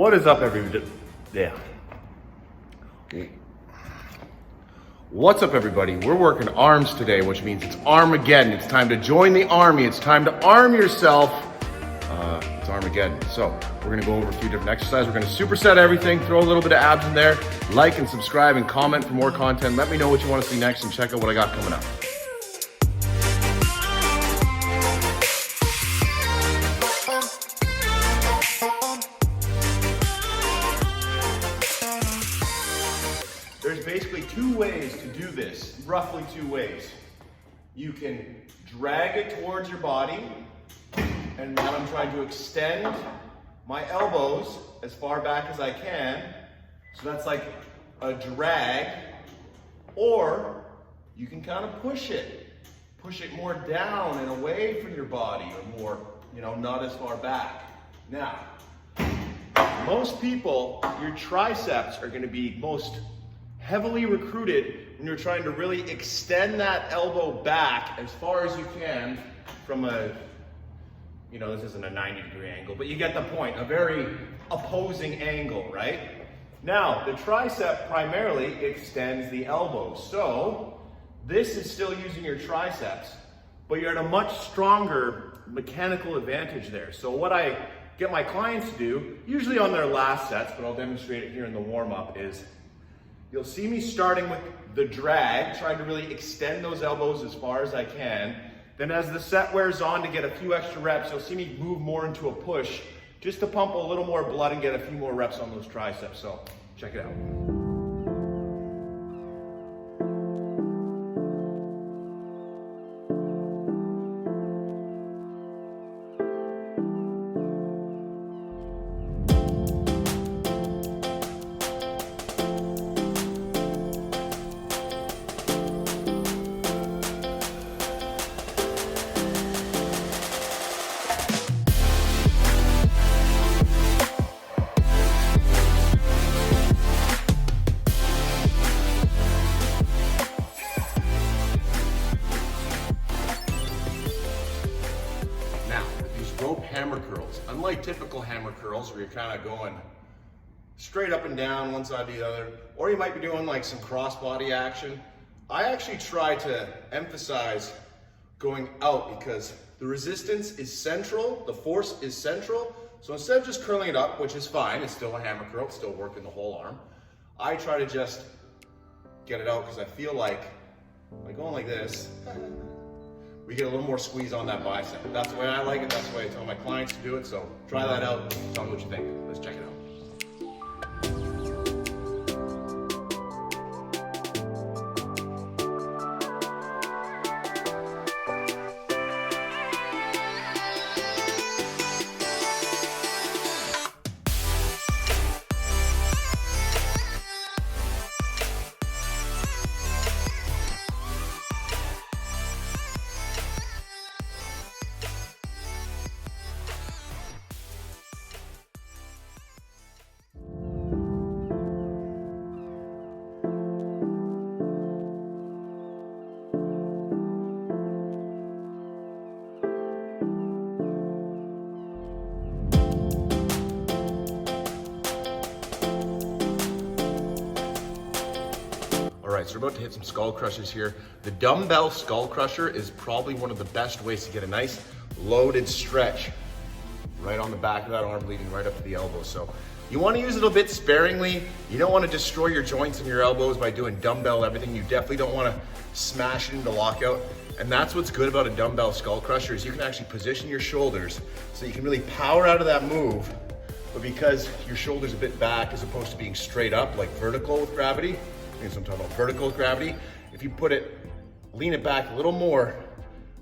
What is up, everybody? Yeah. What's up, everybody? We're working arms today, which means it's Armageddon. It's time to join the army. It's time to arm yourself. It's Armageddon. So we're gonna go over a few different exercises. We're gonna superset everything, throw a little bit of abs in there. Like and subscribe and comment for more content. Let me know what you want to see next and check out what I got coming up. There's basically two ways to do this, roughly two ways. You can drag it towards your body, and now I'm trying to extend my elbows as far back as I can. So that's like a drag. Or you can kind of push it more down and away from your body, or more, not as far back. Now, most people, your triceps are going to be most heavily recruited when you're trying to really extend that elbow back as far as you can from a, this isn't a 90-degree angle, but you get the point, a very opposing angle, right? Now, the tricep primarily extends the elbow. So this is still using your triceps, but you're at a much stronger mechanical advantage there. So what I get my clients to do, usually on their last sets, but I'll demonstrate it here in the warm-up, is you'll see me starting with the drag, trying to really extend those elbows as far as I can. Then as the set wears on, to get a few extra reps, you'll see me move more into a push, just to pump a little more blood and get a few more reps on those triceps. So check it out. Hammer curls. Unlike typical hammer curls where you're kind of going straight up and down one side to the other, or you might be doing like some cross-body action, I actually try to emphasize going out because the resistance is central, the force is central. So instead of just curling it up, which is fine, it's still a hammer curl, it's still working the whole arm, I try to just get it out because I feel like by going like this, we get a little more squeeze on that bicep. That's the way I like it. That's the way I tell my clients to do it. So try that out. Tell me what you think. Let's check it out. All right, so we're about to hit some skull crushers here. The dumbbell skull crusher is probably one of the best ways to get a nice loaded stretch right on the back of that arm, leading right up to the elbow. So you want to use it a bit sparingly. You don't want to destroy your joints and your elbows by doing dumbbell everything. You definitely don't want to smash it into lockout. And that's what's good about a dumbbell skull crusher is you can actually position your shoulders so you can really power out of that move. But because your shoulder's a bit back as opposed to being straight up, like vertical with gravity, I'm talking about vertical with gravity. If you lean it back a little more,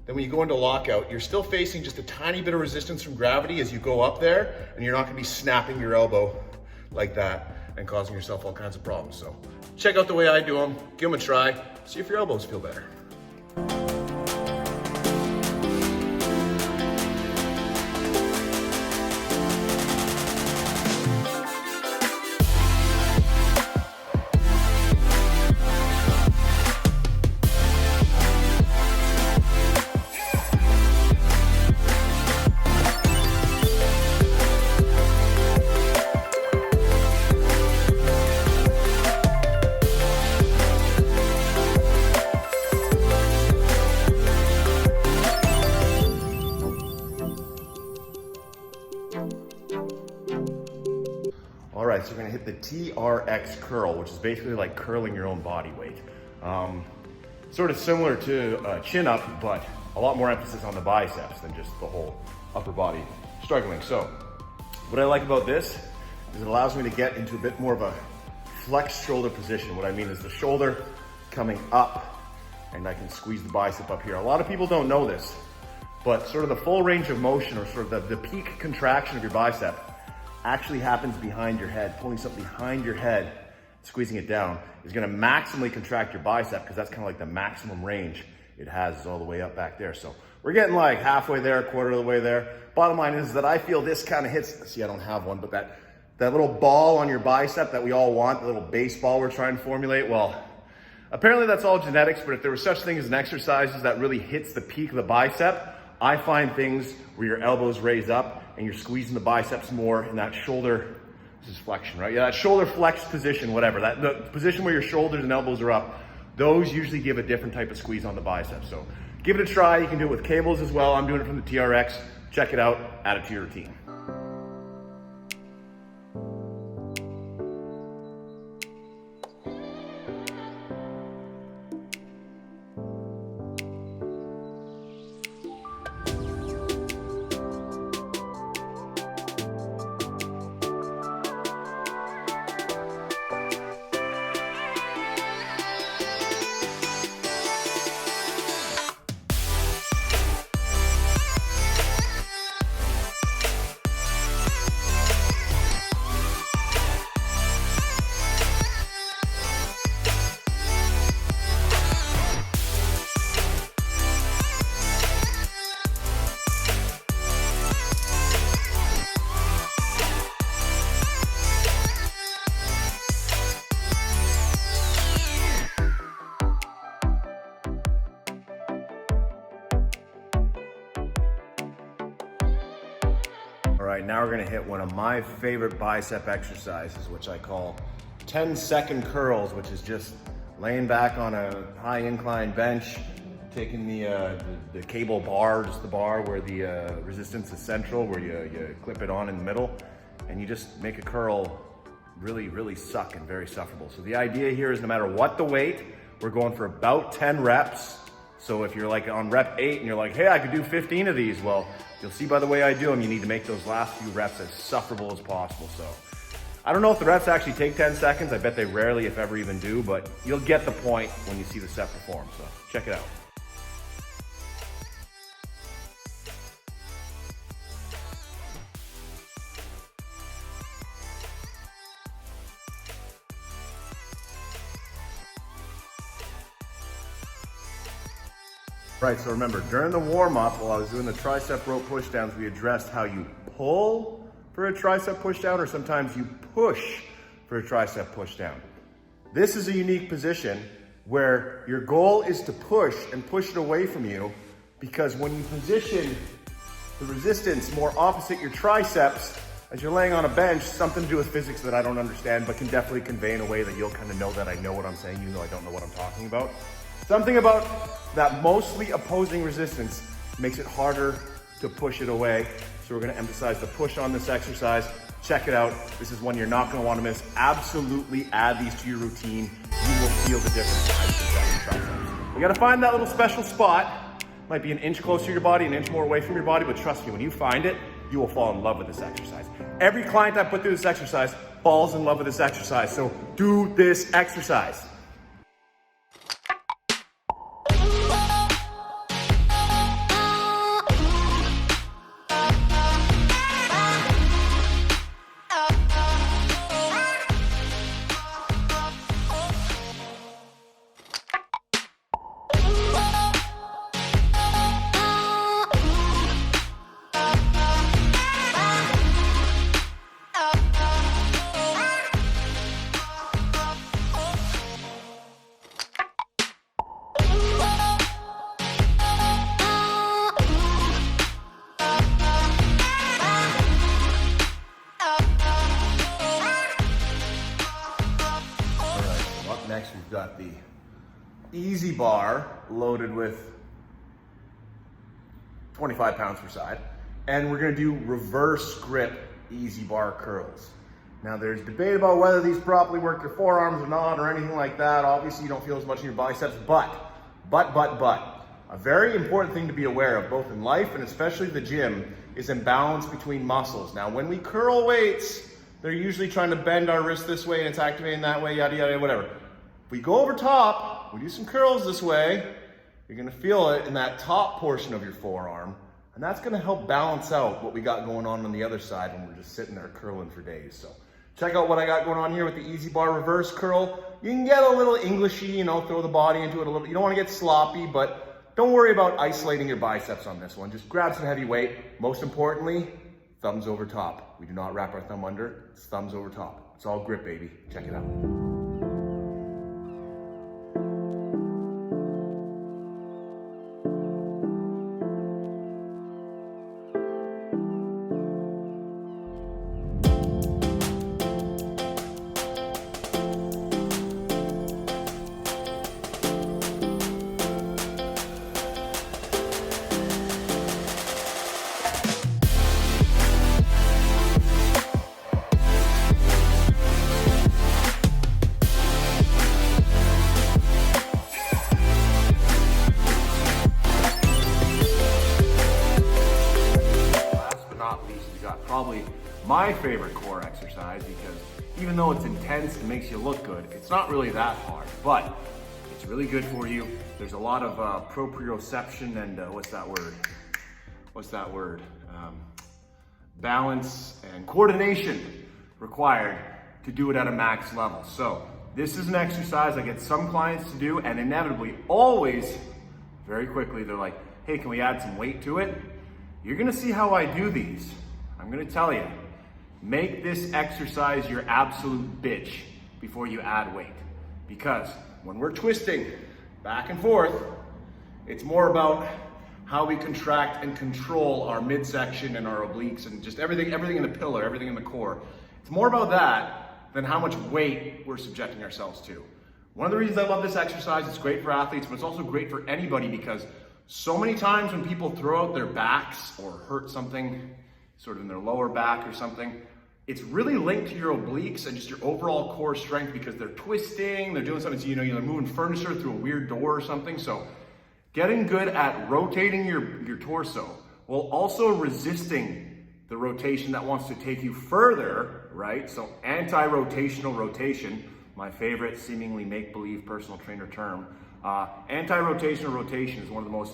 then when you go into lockout, you're still facing just a tiny bit of resistance from gravity as you go up there, and you're not gonna be snapping your elbow like that and causing yourself all kinds of problems. So check out the way I do them, give them a try, see if your elbows feel better. so we're gonna hit the TRX curl, which is basically like curling your own body weight. Sort of similar to a chin up, but a lot more emphasis on the biceps than just the whole upper body struggling. So what I like about this is it allows me to get into a bit more of a flexed shoulder position. What I mean is the shoulder coming up, and I can squeeze the bicep up here. A lot of people don't know this, but sort of the full range of motion, or sort of the peak contraction of your bicep actually happens behind your head. Pulling something behind your head, squeezing it down, is gonna maximally contract your bicep, because that's kind of like the maximum range it has is all the way up back there. So we're getting like halfway there, a quarter of the way there. Bottom line is that I feel this kind of hits, see I don't have one, but that little ball on your bicep that we all want, the little baseball we're trying to formulate, well, apparently that's all genetics, but if there was such thing as an exercise that really hits the peak of the bicep, I find things where your elbows raise up and you're squeezing the biceps more in that shoulder, this is flexion, right? Yeah, that shoulder flex position, whatever, the position where your shoulders and elbows are up, those usually give a different type of squeeze on the biceps. So give it a try. You can do it with cables as well. I'm doing it from the TRX. Check it out, add it to your routine. All right, now we're gonna hit one of my favorite bicep exercises, which I call 10-second curls, which is just laying back on a high incline bench, taking the cable bar, just the bar where the resistance is central, where you clip it on in the middle, and you just make a curl really, really suck and very sufferable. So the idea here is no matter what the weight, we're going for about 10 reps. So if you're like on rep 8 and you're like, hey, I could do 15 of these, well, you'll see by the way I do them, you need to make those last few reps as sufferable as possible. So I don't know if the reps actually take 10 seconds. I bet they rarely, if ever, even do, but you'll get the point when you see the set perform. So check it out. Right, so remember, during the warm-up, while I was doing the tricep rope pushdowns, we addressed how you pull for a tricep pushdown, or sometimes you push for a tricep pushdown. This is a unique position where your goal is to push and push it away from you, because when you position the resistance more opposite your triceps, as you're laying on a bench, something to do with physics that I don't understand, but can definitely convey in a way that you'll kind of know that I know what I'm saying, even though I don't know what I'm talking about. Something about that mostly opposing resistance makes it harder to push it away. So we're gonna emphasize the push on this exercise. Check it out. This is one you're not gonna wanna miss. Absolutely add these to your routine. You will feel the difference. You gotta find that little special spot. Might be an inch closer to your body, an inch more away from your body, but trust me, when you find it, you will fall in love with this exercise. Every client I put through this exercise falls in love with this exercise. So do this exercise. Next, we've got the easy bar loaded with 25 pounds per side. And we're gonna do reverse grip easy bar curls. Now there's debate about whether these properly work your forearms or not or anything like that. Obviously you don't feel as much in your biceps, but, a very important thing to be aware of both in life and especially the gym is imbalance between muscles. Now when we curl weights, they're usually trying to bend our wrist this way and it's activating that way, yada, yada, whatever. If we go over top, we do some curls this way, you're gonna feel it in that top portion of your forearm, and that's gonna help balance out what we got going on the other side when we're just sitting there curling for days. So check out what I got going on here with the Easy Bar reverse curl. You can get a little Englishy, you know, throw the body into it a little. You don't wanna get sloppy, but don't worry about isolating your biceps on this one. Just grab some heavy weight. Most importantly, thumbs over top. We do not wrap our thumb under, it's thumbs over top. It's all grip, baby. Check it out. Probably my favorite core exercise because even though it's intense and makes you look good, it's not really that hard, but it's really good for you. There's a lot of proprioception and what's that word? Balance and coordination required to do it at a max level. So this is an exercise I get some clients to do, and inevitably, always, very quickly, they're like, hey, can we add some weight to it? You're gonna see how I do these. I'm gonna tell you, make this exercise your absolute bitch before you add weight. Because when we're twisting back and forth, it's more about how we contract and control our midsection and our obliques and just everything in the pillar, everything in the core. It's more about that than how much weight we're subjecting ourselves to. One of the reasons I love this exercise, it's great for athletes, but it's also great for anybody because so many times when people throw out their backs or hurt something, sort of in their lower back or something, it's really linked to your obliques and just your overall core strength because they're twisting, they're doing something, so you know, you're moving furniture through a weird door or something. So getting good at rotating your torso while also resisting the rotation that wants to take you further, right? So anti-rotational rotation, my favorite seemingly make-believe personal trainer term. Anti-rotational rotation is one of the most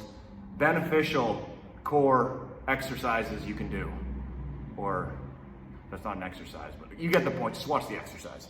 beneficial core exercises you can do. Or, that's not an exercise, but you get the point, just watch the exercise.